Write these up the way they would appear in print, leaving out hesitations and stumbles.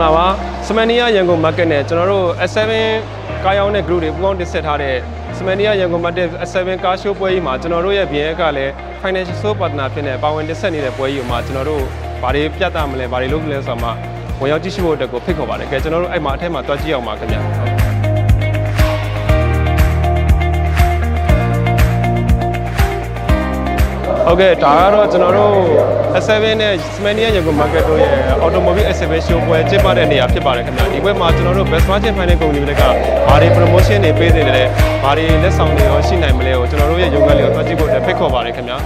င်္ဂလာပါစမန်နီယာရန်ကုန် market နဲ့ကျွန်တော်တို့ S7 ကားရောင်းတဲ့ group တွေပူးပေါင်းတင်ဆက်ထားတဲ့စမန်နီယာရန်ကုန် market S7 ကား show ပွဲကြီးမှာကျွန်တော်တို့ရဲ့ BN ကလည်း financial support partner ဖြစ်နေပါဝင်တင်ဆက်နေတဲ့ပွဲကြီးမှာကျွန်တော်တို့ဘာတွေပြသမလဲဘာတွေလုပ်မလဲဆိုတော့မှဝင်ရောက်ကြည့်ရှုဖို့အတွက်ကိုဖိတ်ခေါ်ပါတယ်။ကဲကျွန်တော်တို့အဲ့မှာအထက်မှာတွားကြည့်အောင်ပါခင်ဗျာ။ဟုတ်ကဲ့ဒါကတော့ကျွန်တော်တို့ S7 နဲ့ Smania ရန်ကုန် market တို့ရဲ့ automobile exhibition show ပွဲကျင်းပတဲ့နေရာဖြစ်ပါတယ်ခင်ဗျာဒီပွဲမှာကျွန်တော်တို့ Best Margin Finance Company တွေကဘာတွေ promotion တွေပေးနေတယ်ဘာတွေလက်ဆောင်တွေရောရှိနိုင်မလဲကိုကျွန်တော်တို့ရဲ့ရုံးခန်းလေးကိုတွားကြည့်ဖို့ဖိတ်ခေါ်ပါတယ်ခင်ဗျာ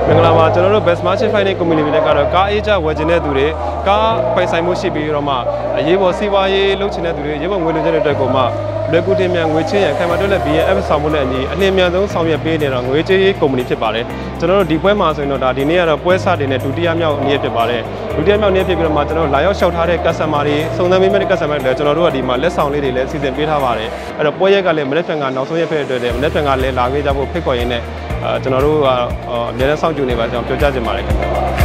မင်္ဂလာပါကျွန်တော်တို့ Best Margin Finance Company တွေကတော့ကားအေးကြဝယ်ချင်တဲ့သူတွေကားပိုင်ဆိုင်မှုရှိပြီးတော့မှအရေးပေါ်စီးပွားရေးလုပ်ချင်တဲ့သူတွေရေးပေါ်ငွေလိုချင်တဲ့အတွက်ကိုမှလွယ်ကူတင်မြန်ငွေချင်းရန်ခိုင်မာတွက်လက် BNF ဆောင်မှုနဲ့အညီအနှင်းမြန်ဆုံးဆောင်ရွက်ပေးနေတဲ့ငွေကြေးရေးကုမ္ပဏီဖြစ်ပါတယ်ကျွန်တော်တို့ဒီပွဲမှာဆိုရင်တော့ဒါဒီနေ့ကတော့ပွဲစတင်တဲ့ဒုတိယမြောက်နေ့ဖြစ်ပါတယ်ဒုတိယမြောက်နေ့ဖြစ်ပြီးတော့မှကျွန်တော်တို့လာရောက်လျှောက်ထားတဲ့ customer တွေစုံစမ်းပေးမဲ့ customer တွေလည်းကျွန်တော်တို့ကဒီမှာလက်ဆောင်လေးတွေလည်းစီစဉ်ပေးထားပါတယ်အဲ့တော့ပွဲရက်ကလည်းမနေ့ကနောက်ဆုံးရက်ဖြစ်တဲ့အတွက်မနေ့ကလည်းလာခဲ့ကြဖို့ဖိတ်ခေါ်ရင်းနဲ့ကျွန်တော်တို့ကအများနဲ့စောင့်ကြည့်နေပါကျွန်တော်ပြောကြားချင်ပါတယ်ခင်ဗျာ